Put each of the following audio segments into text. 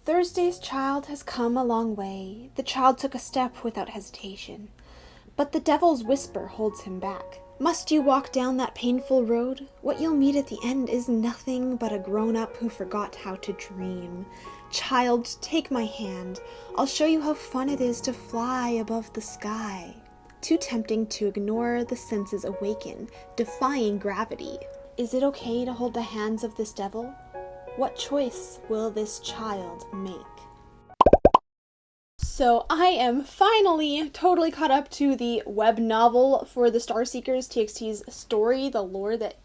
Thursday's child has come a long way. The child took a step without hesitation. But the devil's whisper holds him back. Must you walk down that painful road? What you'll meet at the end is nothing but a grown-up who forgot how to dream. Child, take my hand. I'll show you how fun it is to fly above the sky. Too tempting to ignore, the senses awaken, defying gravity. Is it okay to hold the hands of this devil? What choice will this child make? So I am finally totally caught up to the web novel for the Starseekers TXT's story, the lore that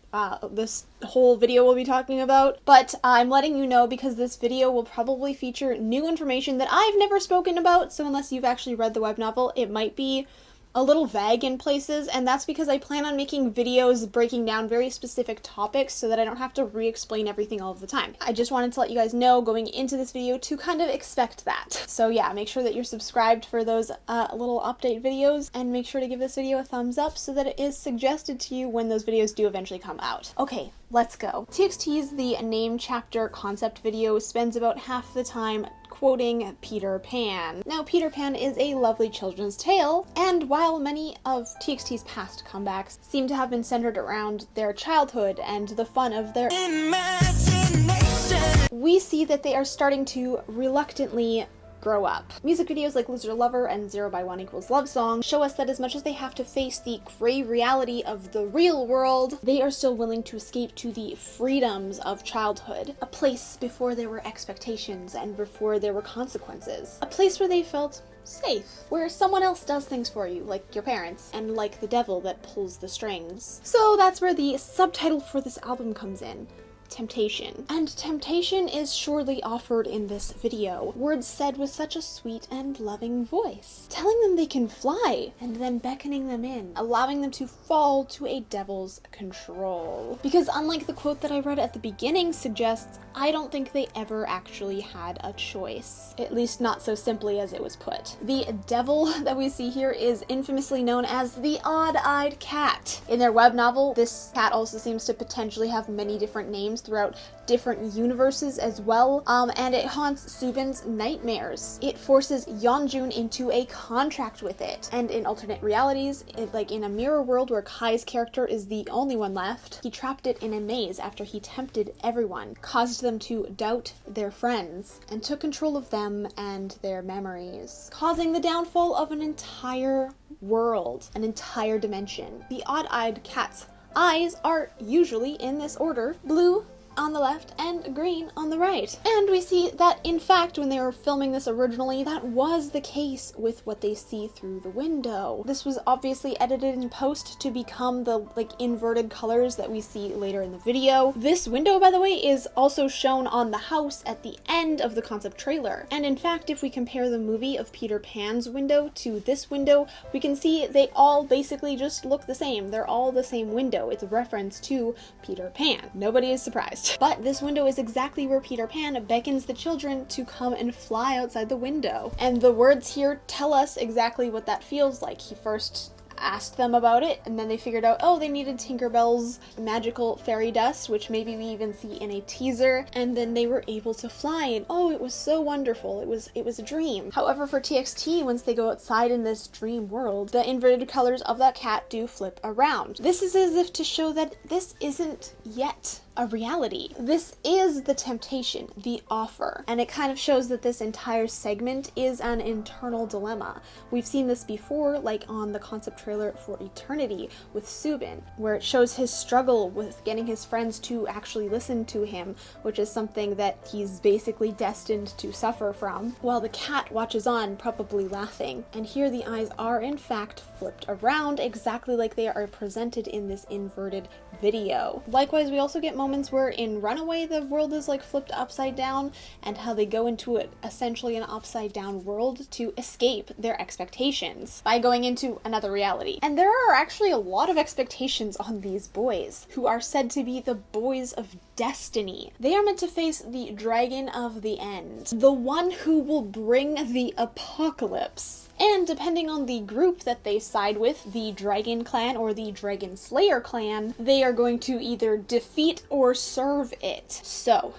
this whole video will be talking about. But I'm letting you know because this video will probably feature new information that I've never spoken about, so unless you've actually read the web novel, it might be a little vague in places, and that's because I plan on making videos breaking down very specific topics so that I don't have to re-explain everything all of the time. I just wanted to let you guys know going into this video to kind of expect that. So yeah, make sure that you're subscribed for those little update videos, and make sure to give this video a thumbs up so that it is suggested to you when those videos do eventually come out. Okay, let's go. TXT's The Name Chapter concept video spends about half the time quoting Peter Pan. Now, Peter Pan is a lovely children's tale, and while many of TXT's past comebacks seem to have been centered around their childhood and the fun of their imagination, we see that they are starting to reluctantly grow up. Music videos like Loser Lover and 0 by 1 equals Love Song show us that as much as they have to face the gray reality of the real world, they are still willing to escape to the freedoms of childhood. A place before there were expectations and before there were consequences. A place where they felt safe, where someone else does things for you, like your parents, and like the devil that pulls the strings. So that's where the subtitle for this album comes in. Temptation. And temptation is surely offered in this video. Words said with such a sweet and loving voice. Telling them they can fly, and then beckoning them in, allowing them to fall to a devil's control. Because unlike the quote that I read at the beginning suggests, I don't think they ever actually had a choice. At least not so simply as it was put. The devil that we see here is infamously known as the Odd-Eyed Cat. In their web novel, this cat also seems to potentially have many different names throughout different universes as well, and it haunts Subin's nightmares. It forces Yeonjun into a contract with it, and in alternate realities, like in a mirror world where Kai's character is the only one left, he trapped it in a maze after he tempted everyone, caused them to doubt their friends, and took control of them and their memories, causing the downfall of an entire world, an entire dimension. The Odd-Eyed Cat's eyes are usually in this order: blue on the left and green on the right. And we see that in fact when they were filming this originally, that was the case with what they see through the window. This was obviously edited in post to become the inverted colors that we see later in the video. This window, by the way, is also shown on the house at the end of the concept trailer. And in fact, if we compare the movie of Peter Pan's window to this window, we can see they all basically just look the same. They're all the same window. It's a reference to Peter Pan. Nobody is surprised. But this window is exactly where Peter Pan beckons the children to come and fly outside the window. And the words here tell us exactly what that feels like. He first asked them about it, and then they figured out, oh, they needed Tinkerbell's magical fairy dust, which maybe we even see in a teaser, and then they were able to fly, and oh, it was so wonderful. It was a dream. However, for TXT, once they go outside in this dream world, the inverted colors of that cat do flip around. This is as if to show that this isn't yet a reality. This is the temptation, the offer, and it kind of shows that this entire segment is an internal dilemma. We've seen this before, like on the concept trailer for Eternity with Subin, where it shows his struggle with getting his friends to actually listen to him, which is something that he's basically destined to suffer from, while the cat watches on, probably laughing. And here the eyes are in fact flipped around exactly like they are presented in this inverted video. Likewise, we also get moments where in Runaway the world is flipped upside down, and how they go into essentially an upside down world to escape their expectations by going into another reality. And there are actually a lot of expectations on these boys, who are said to be the boys of destiny. They are meant to face the dragon of the end, the one who will bring the apocalypse. And depending on the group that they side with, the Dragon Clan or the Dragon Slayer Clan, they are going to either defeat or serve it. So,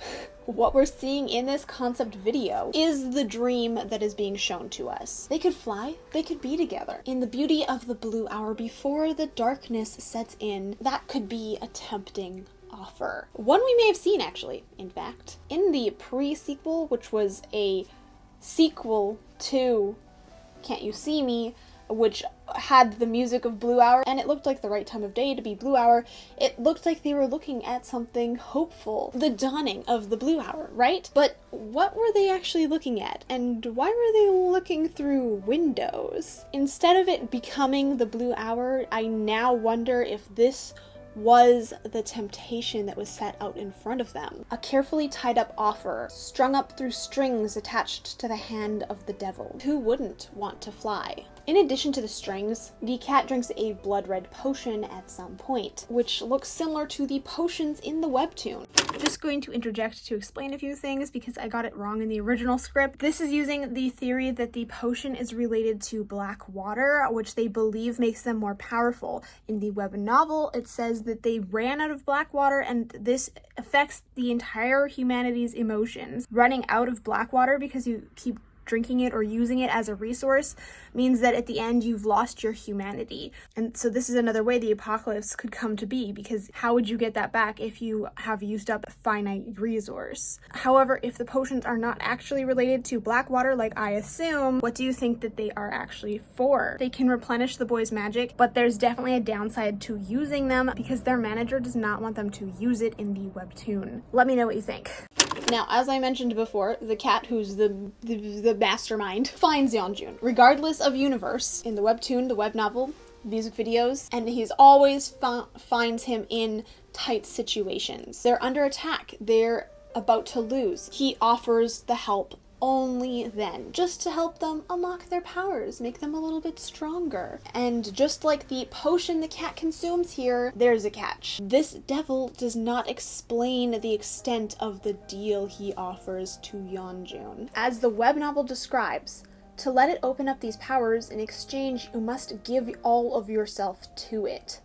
What we're seeing in this concept video is the dream that is being shown to us. They could fly, they could be together. In the beauty of the blue hour before the darkness sets in, that could be a tempting offer. One we may have seen, actually, in fact. In the pre-sequel, which was a sequel to Can't You See Me, which had the music of Blue Hour, and it looked like the right time of day to be Blue Hour. It looked like they were looking at something hopeful. The dawning of the Blue Hour, right? But what were they actually looking at? And why were they looking through windows? Instead of it becoming the Blue Hour, I now wonder if this was the temptation that was set out in front of them. A carefully tied up offer, strung up through strings attached to the hand of the devil. Who wouldn't want to fly? In addition to the strings, the cat drinks a blood red potion at some point, which looks similar to the potions in the webtoon. I'm just going to interject to explain a few things because I got it wrong in the original script. This is using the theory that the potion is related to black water, which they believe makes them more powerful. In the web novel, it says that they ran out of black water and this affects the entire humanity's emotions. Running out of black water because you keep drinking it or using it as a resource means that at the end you've lost your humanity. And so this is another way the apocalypse could come to be, because how would you get that back if you have used up a finite resource? However, if the potions are not actually related to black water like I assume, what do you think that they are actually for? They can replenish the boys' magic, but there's definitely a downside to using them because their manager does not want them to use it in the webtoon. Let me know what you think. Now, as I mentioned before, the cat who's the mastermind finds Yeonjun, regardless of universe, in the webtoon, the web novel, music videos, and he's always finds him in tight situations. They're under attack. They're about to lose. He offers the help only then, just to help them unlock their powers, make them a little bit stronger. And just like the potion the cat consumes here, there's a catch. This devil does not explain the extent of the deal he offers to Yeonjun. As the web novel describes, to let it open up these powers, in exchange, you must give all of yourself to it.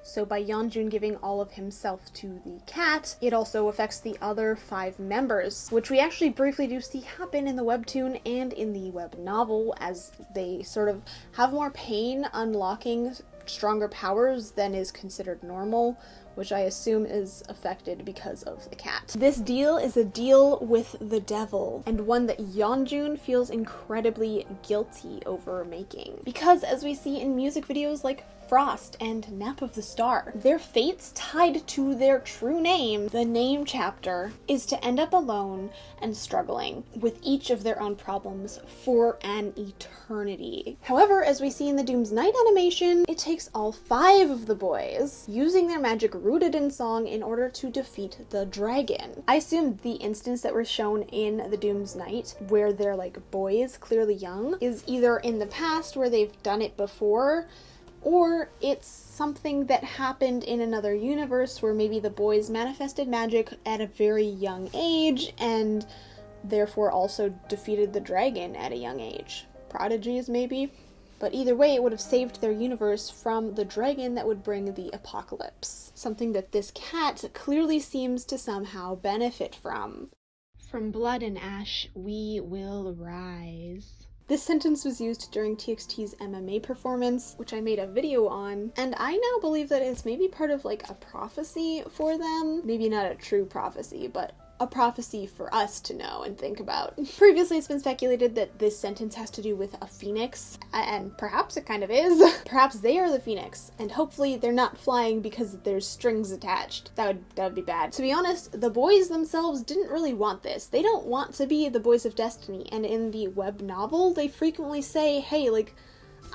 So by Yeonjun giving all of himself to the cat, it also affects the other 5 members, which we actually briefly do see happen in the webtoon and in the web novel, as they sort of have more pain unlocking stronger powers than is considered normal, which I assume is affected because of the cat. This deal is a deal with the devil, and one that Yeonjun feels incredibly guilty over making. Because as we see in music videos like Frost and Nap of the Star, their fates tied to their true name, the name chapter, is to end up alone and struggling with each of their own problems for an eternity. However, as we see in the Doom's Night animation, it takes all 5 of the boys using their magic rooted in song in order to defeat the dragon. I assume the instance that was shown in the Doom's Night, where they're like boys, clearly young, is either in the past where they've done it before, or it's something that happened in another universe where maybe the boys manifested magic at a very young age and therefore also defeated the dragon at a young age. Prodigies, maybe? But either way, it would have saved their universe from the dragon that would bring the apocalypse. Something that this cat clearly seems to somehow benefit from. From blood and ash, we will rise. This sentence was used during TXT's MMA performance, which I made a video on, and I now believe that it's maybe part of like a prophecy for them. Maybe not a true prophecy, but a prophecy for us to know and think about. Previously, it's been speculated that this sentence has to do with a phoenix, and perhaps it kind of is. Perhaps they are the phoenix, and hopefully they're not flying because there's strings attached. That would be bad. To be honest, the boys themselves didn't really want this. They don't want to be the boys of destiny, and in the web novel, they frequently say, hey, like,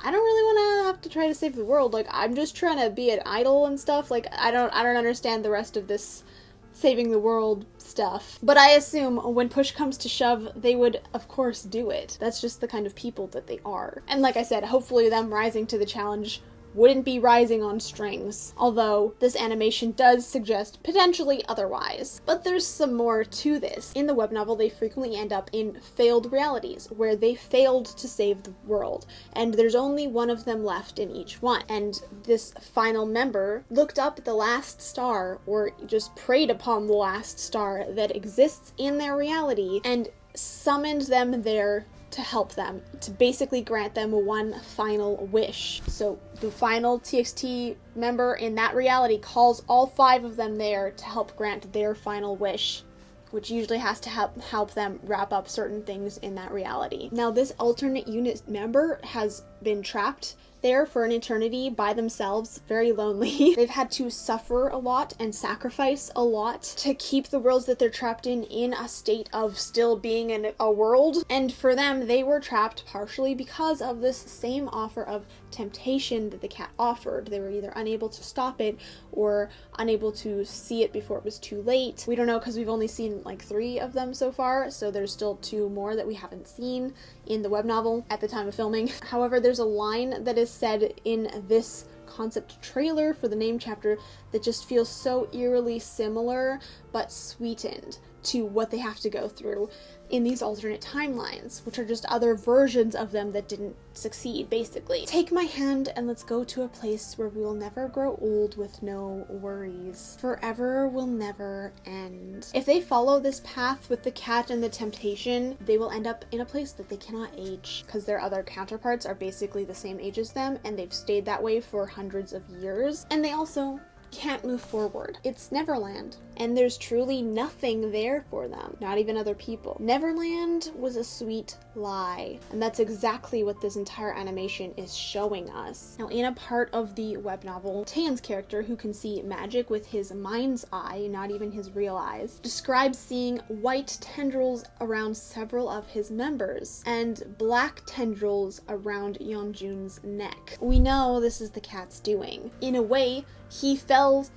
I don't really want to have to try to save the world. Like, I'm just trying to be an idol and stuff. Like, I don't understand the rest of this saving the world stuff. But I assume when push comes to shove, they would, of course, do it. That's just the kind of people that they are. And like I said, hopefully them rising to the challenge wouldn't be rising on strings, although this animation does suggest potentially otherwise. But there's some more to this. In the web novel, they frequently end up in failed realities, where they failed to save the world, and there's only one of them left in each one. And this final member looked up at the last star, or just preyed upon the last star that exists in their reality, and summoned them there to help them, to basically grant them one final wish. So the final TXT member in that reality calls all 5 of them there to help grant their final wish, which usually has to help them wrap up certain things in that reality. Now, this alternate unit member has been trapped there for an eternity by themselves, very lonely. They've had to suffer a lot and sacrifice a lot to keep the worlds that they're trapped in a state of still being in a world. And for them, they were trapped partially because of this same offer of temptation that the cat offered. They were either unable to stop it or unable to see it before it was too late. We don't know because we've only seen like 3 of them so far, so there's still 2 more that we haven't seen in the web novel at the time of filming. However, there's a line that is said in this concept trailer for the name chapter that just feels so eerily similar but sweetened to what they have to go through in these alternate timelines, which are just other versions of them that didn't succeed, basically. Take my hand and let's go to a place where we will never grow old with no worries. Forever will never end. If they follow this path with the cat and the temptation, they will end up in a place that they cannot age, because their other counterparts are basically the same age as them, and they've stayed that way for hundreds of years. And they also can't move forward. It's Neverland, and there's truly nothing there for them, not even other people. Neverland was a sweet lie, and that's exactly what this entire animation is showing us. Now, in a part of the web novel, Tan's character, who can see magic with his mind's eye, not even his real eyes, describes seeing white tendrils around several of his members, and black tendrils around Yeonjun's neck. We know this is the cat's doing. In a way, he fell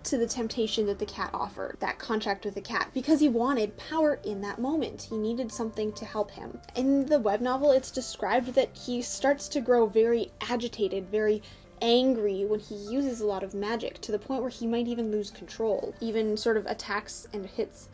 to the temptation that the cat offered, that contract with the cat, because he wanted power in that moment. He needed something to help him. In the web novel, it's described that he starts to grow very agitated, very angry when he uses a lot of magic, to the point where he might even lose control, even sort of attacks and hits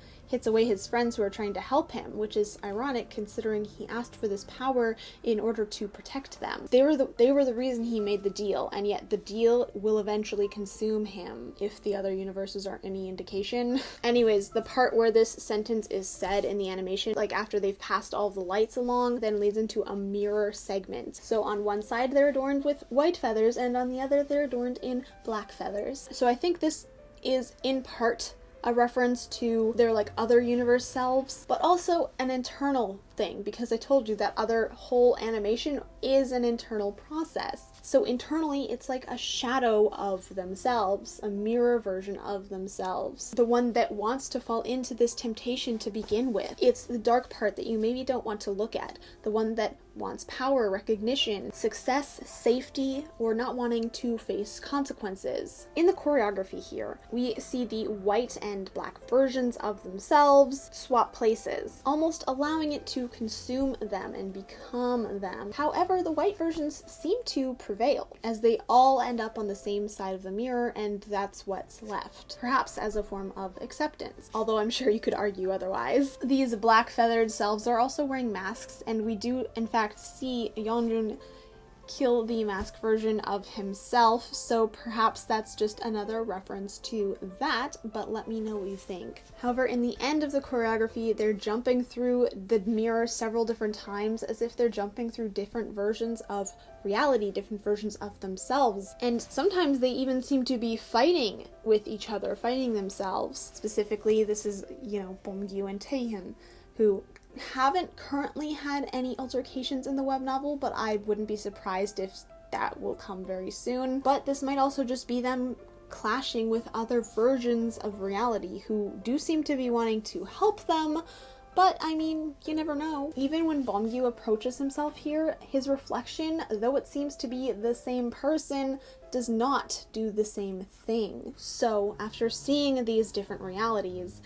away his friends who are trying to help him, which is ironic considering he asked for this power in order to protect them. They were the reason he made the deal, and yet the deal will eventually consume him, if the other universes are any indication. Anyways, the part where this sentence is said in the animation, like after they've passed all of the lights along, then leads into a mirror segment. So on one side they're adorned with white feathers, and on the other they're adorned in black feathers. So I think this is in part a reference to their like other universe selves, but also an internal thing, because I told you that other whole animation is an internal process. So internally, it's like a shadow of themselves, a mirror version of themselves, the one that wants to fall into this temptation to begin with. It's the dark part that you maybe don't want to look at, the one that wants power, recognition, success, safety, or not wanting to face consequences. In the choreography here, we see the white and black versions of themselves swap places, almost allowing it to consume them and become them. However, the white versions seem to prevail, as they all end up on the same side of the mirror, and that's what's left, perhaps as a form of acceptance, although I'm sure you could argue otherwise. These black feathered selves are also wearing masks, and we do in fact see Yeonjun kill the mask version of himself, so perhaps that's just another reference to that, but let me know what you think. However, in the end of the choreography, they're jumping through the mirror several different times, as if they're jumping through different versions of reality, different versions of themselves, and sometimes they even seem to be fighting with each other, fighting themselves. Specifically, this is, Bongyu and Taehyun, who haven't currently had any altercations in the web novel, but I wouldn't be surprised if that will come very soon. But this might also just be them clashing with other versions of reality who do seem to be wanting to help them, but I mean, you never know. Even when Bongyu approaches himself here, his reflection, though it seems to be the same person, does not do the same thing. So after seeing these different realities,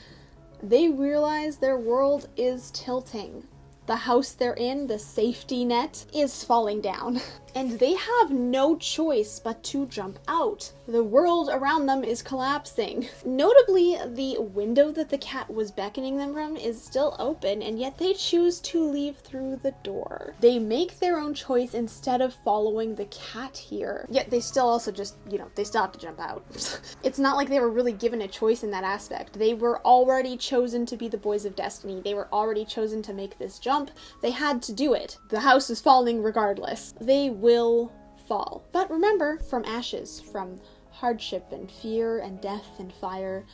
they realize their world is tilting. The house they're in, the safety net, is falling down. and they have no choice but to jump out. The world around them is collapsing. Notably, the window that the cat was beckoning them from is still open, and yet they choose to leave through the door. They make their own choice instead of following the cat here. Yet they still also just, they still have to jump out. It's not like they were really given a choice in that aspect. They were already chosen to be the boys of destiny. They were already chosen to make this jump. They had to do it. The house is falling regardless. They will fall. But remember, from ashes, from hardship and fear and death and fire,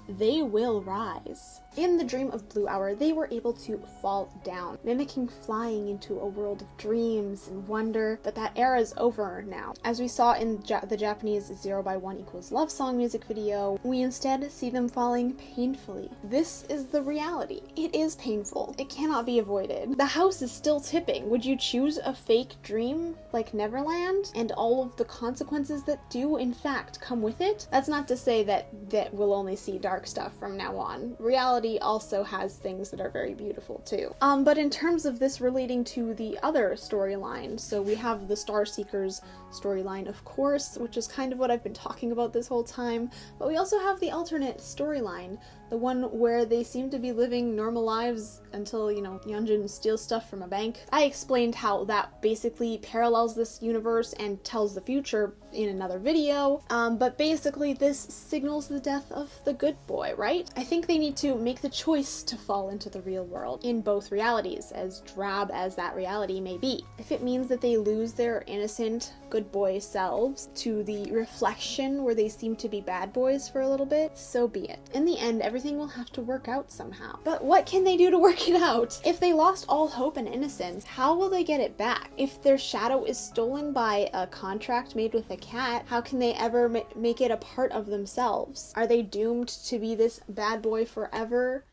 they will rise. In the Dream of Blue Hour, they were able to fall down, mimicking flying into a world of dreams and wonder, but that era is over now. As we saw in the Japanese 0x1 = love song music video, we instead see them falling painfully. This is the reality. It is painful. It cannot be avoided. The house is still tipping. Would you choose a fake dream like Neverland and all of the consequences that do in fact come with it? That's not to say that we'll only see dark stuff from now on. Reality also has things that are very beautiful too. But in terms of this relating to the other storyline, so we have the Star Seekers storyline, of course, which is kind of what I've been talking about this whole time, but we also have the alternate storyline, the one where they seem to be living normal lives until, Yeonjun steals stuff from a bank. I explained how that basically parallels this universe and tells the future in another video, but basically this signals the death of the good boy, right? I think they need to make the choice to fall into the real world in both realities, as drab as that reality may be. If it means that they lose their innocent good boy selves to the reflection where they seem to be bad boys for a little bit, so be it. In the end, everything will have to work out somehow. But what can they do to work it out? If they lost all hope and innocence, how will they get it back? If their shadow is stolen by a contract made with a cat, how can they ever make it a part of themselves? Are they doomed to be this bad boy forever?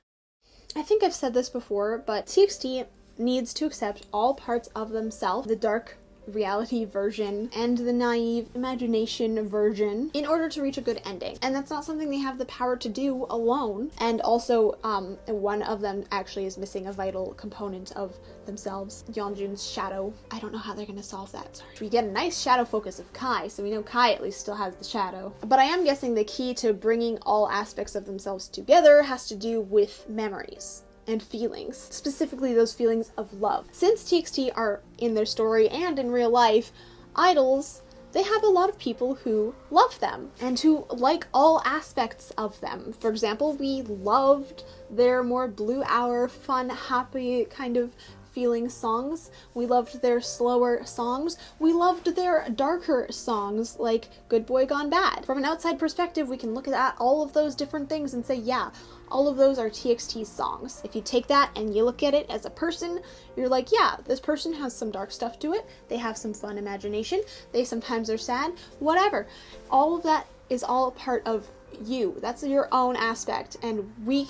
I think I've said this before, but TXT needs to accept all parts of themselves, the dark reality version and the naive imagination version, in order to reach a good ending. And that's not something they have the power to do alone. And also, one of them actually is missing a vital component of themselves, Yeonjun's shadow. I don't know how they're gonna solve that. Sorry. We get a nice shadow focus of Kai, so we know Kai at least still has the shadow. But I am guessing the key to bringing all aspects of themselves together has to do with memories and feelings, specifically those feelings of love. Since TXT are in their story and in real life idols, they have a lot of people who love them and who like all aspects of them. For example, we loved their more Blue Hour, fun, happy kind of feeling songs. We loved their slower songs. We loved their darker songs like Good Boy Gone Bad. From an outside perspective, we can look at all of those different things and say, yeah, all of those are TXT songs. If you take that and you look at it as a person, you're like, yeah, this person has some dark stuff to it. They have some fun imagination. They sometimes are sad, whatever. All of that is all part of you. That's your own aspect. And when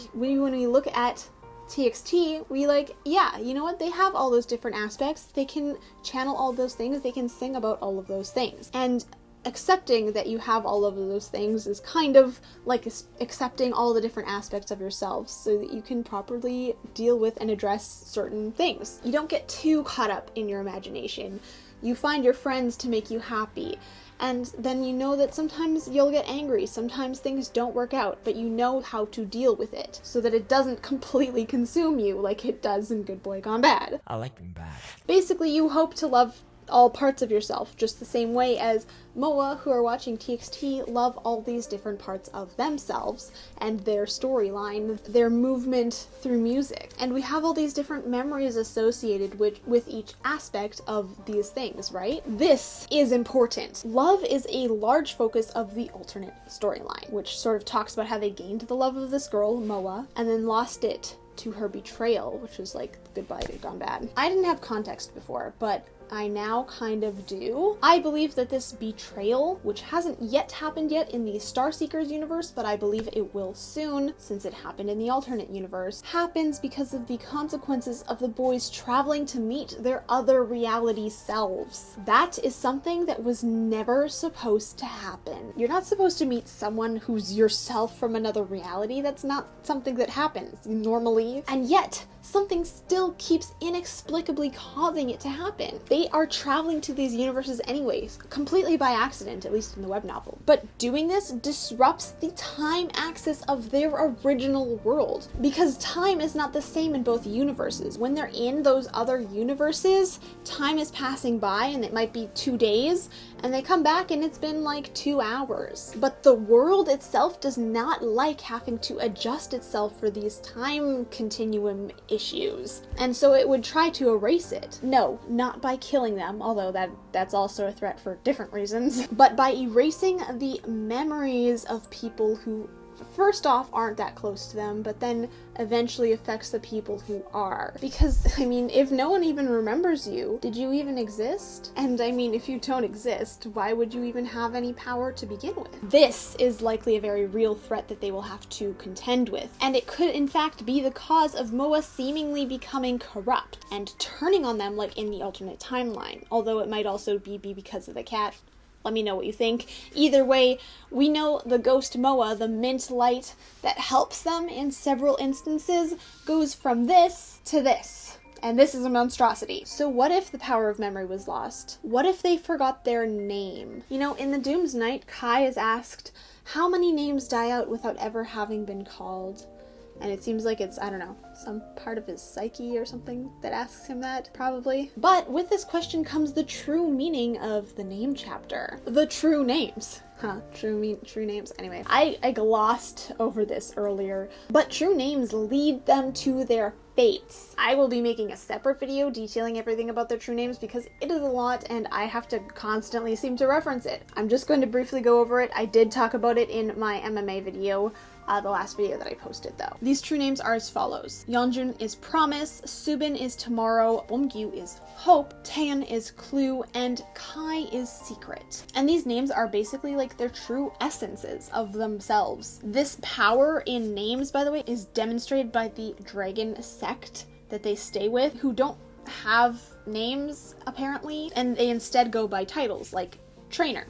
we look at TXT, we like, yeah, you know what? They have all those different aspects. They can channel all those things. They can sing about all of those things. And accepting that you have all of those things is kind of like accepting all the different aspects of yourselves so that you can properly deal with and address certain things. You don't get too caught up in your imagination. You find your friends to make you happy. And then you know that sometimes you'll get angry, sometimes things don't work out, but you know how to deal with it so that it doesn't completely consume you like it does in Good Boy Gone Bad. I like being bad. Basically, you hope to love all parts of yourself, just the same way as MOA, who are watching TXT, love all these different parts of themselves and their storyline, their movement through music. And we have all these different memories associated with each aspect of these things, right? This is important. Love is a large focus of the alternate storyline, which sort of talks about how they gained the love of this girl, MOA, and then lost it to her betrayal, which was like Goodbye Gone Bad. I didn't have context before, but I now kind of do. I believe that this betrayal, which hasn't yet happened yet in the Star Seekers universe, but I believe it will soon, since it happened in the alternate universe, happens because of the consequences of the boys traveling to meet their other reality selves. That is something that was never supposed to happen. You're not supposed to meet someone who's yourself from another reality. That's not something that happens normally. And yet, something still keeps inexplicably causing it to happen. They are traveling to these universes anyways, completely by accident, at least in the web novel. But doing this disrupts the time axis of their original world, because time is not the same in both universes. When they're in those other universes, time is passing by and it might be 2 days, and they come back and it's been like 2 hours. But the world itself does not like having to adjust itself for these time continuum issues, and so it would try to erase it. No, not by killing them, although that's also a threat for different reasons, but by erasing the memories of people who first off aren't that close to them, but then eventually affects the people who are. Because, I mean, if no one even remembers you, did you even exist? And I mean, if you don't exist, why would you even have any power to begin with? This is likely a very real threat that they will have to contend with, and it could in fact be the cause of Moa seemingly becoming corrupt and turning on them like in the alternate timeline, although it might also be because of the cat. Let me know what you think. Either way, we know the ghost Moa, the mint light that helps them in several instances, goes from this to this. And this is a monstrosity. So what if the power of memory was lost? What if they forgot their name? You know, in the Doom's Night, Kai is asked, how many names die out without ever having been called? And it seems like it's, I don't know, some part of his psyche or something that asks him that, probably. But with this question comes the true meaning of the name chapter. The true names. True names. Anyway, I glossed over this earlier, but true names lead them to their fates. I will be making a separate video detailing everything about their true names because it is a lot and I have to constantly seem to reference it. I'm just going to briefly go over it. I did talk about it in my MMA video, the last video that I posted though. These true names are as follows. Yeonjun is promise, Subin is tomorrow, Bomgyu is hope, Taeyeon is clue, and Kai is secret. And these names are basically like their true essences of themselves. This power in names, by the way, is demonstrated by the dragon sect that they stay with, who don't have names apparently, and they instead go by titles like trainer.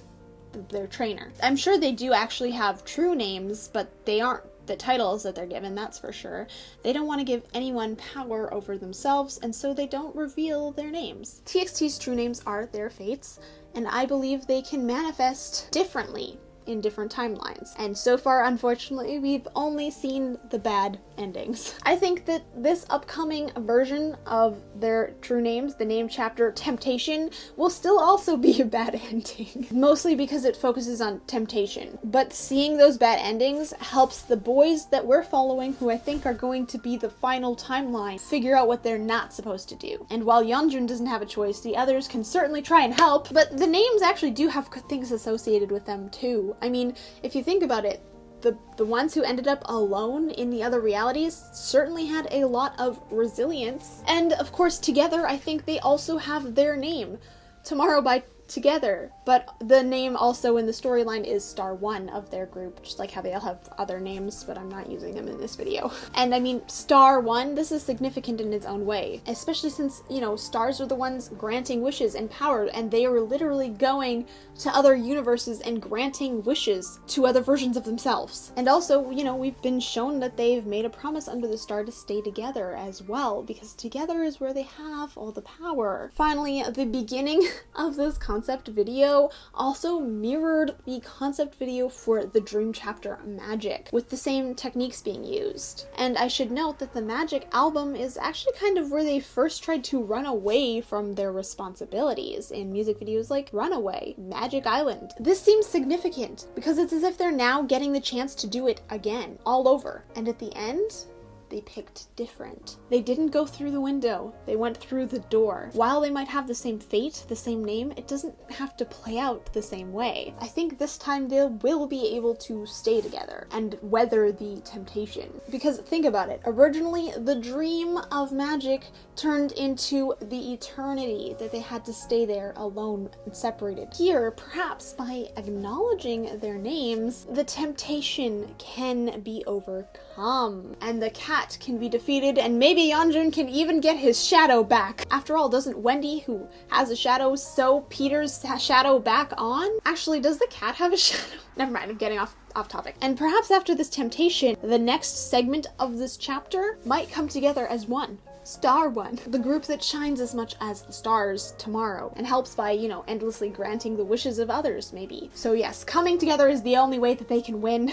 Their trainer. I'm sure they do actually have true names, but they aren't the titles that they're given, that's for sure. They don't want to give anyone power over themselves, and so they don't reveal their names. TXT's true names are their fates, and I believe they can manifest differently in different timelines. And so far, unfortunately, we've only seen the bad endings. I think that this upcoming version of their true names, the name chapter Temptation, will still also be a bad ending. Mostly because it focuses on temptation. But seeing those bad endings helps the boys that we're following, who I think are going to be the final timeline, figure out what they're not supposed to do. And while Yeonjun doesn't have a choice, the others can certainly try and help, but the names actually do have things associated with them too. I mean, if you think about it, the ones who ended up alone in the other realities certainly had a lot of resilience. And of course, together, I think they also have their name. Tomorrow by Together, but the name also in the storyline is Star 1 of their group, just like how they all have other names, but I'm not using them in this video. And I mean, Star 1, this is significant in its own way, especially since, you know, stars are the ones granting wishes and power, and they are literally going to other universes and granting wishes to other versions of themselves. And also, you know, we've been shown that they've made a promise under the star to stay together as well, because together is where they have all the power. Finally, the beginning of this concept video also mirrored the concept video for the Dream Chapter Magic, with the same techniques being used. And I should note that the Magic album is actually kind of where they first tried to run away from their responsibilities in music videos like Runaway, Magic Island. This seems significant because it's as if they're now getting the chance to do it again, all over. And at the end, they picked different. They didn't go through the window, they went through the door. While they might have the same fate, the same name, it doesn't have to play out the same way. I think this time they will be able to stay together and weather the temptation. Because think about it, originally the dream of magic turned into the eternity that they had to stay there alone and separated. Here, perhaps by acknowledging their names, the temptation can be overcome. And the cat cat can be defeated, and maybe Yeonjun can even get his shadow back. After all, doesn't Wendy, who has a shadow, sew Peter's shadow back on? Actually, does the cat have a shadow? Never mind, I'm getting off topic. And perhaps after this temptation, the next segment of this chapter might come together as one. Star One, the group that shines as much as the stars tomorrow, and helps by, you know, endlessly granting the wishes of others, maybe. So yes, coming together is the only way that they can win.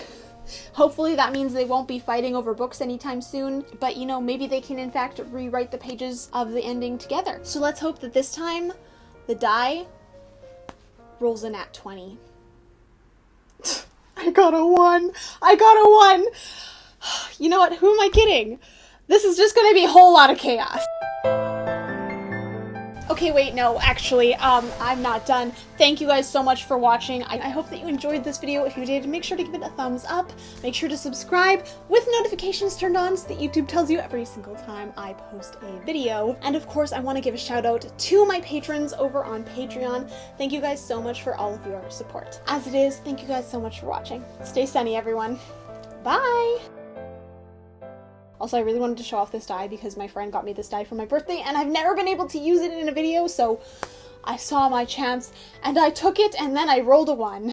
Hopefully that means they won't be fighting over books anytime soon, but you know, maybe they can in fact rewrite the pages of the ending together. So let's hope that this time, the die rolls in at 20. I got a 1! I got a 1! You know what, who am I kidding? This is just gonna be a whole lot of chaos. Okay, wait, no, actually, I'm not done. Thank you guys so much for watching. I hope that you enjoyed this video. If you did, make sure to give it a thumbs up. Make sure to subscribe with notifications turned on so that YouTube tells you every single time I post a video. And of course, I want to give a shout out to my patrons over on Patreon. Thank you guys so much for all of your support. As it is, thank you guys so much for watching. Stay sunny, everyone. Bye! Also, I really wanted to show off this die because my friend got me this die for my birthday and I've never been able to use it in a video, so I saw my chance and I took it and then I rolled a 1.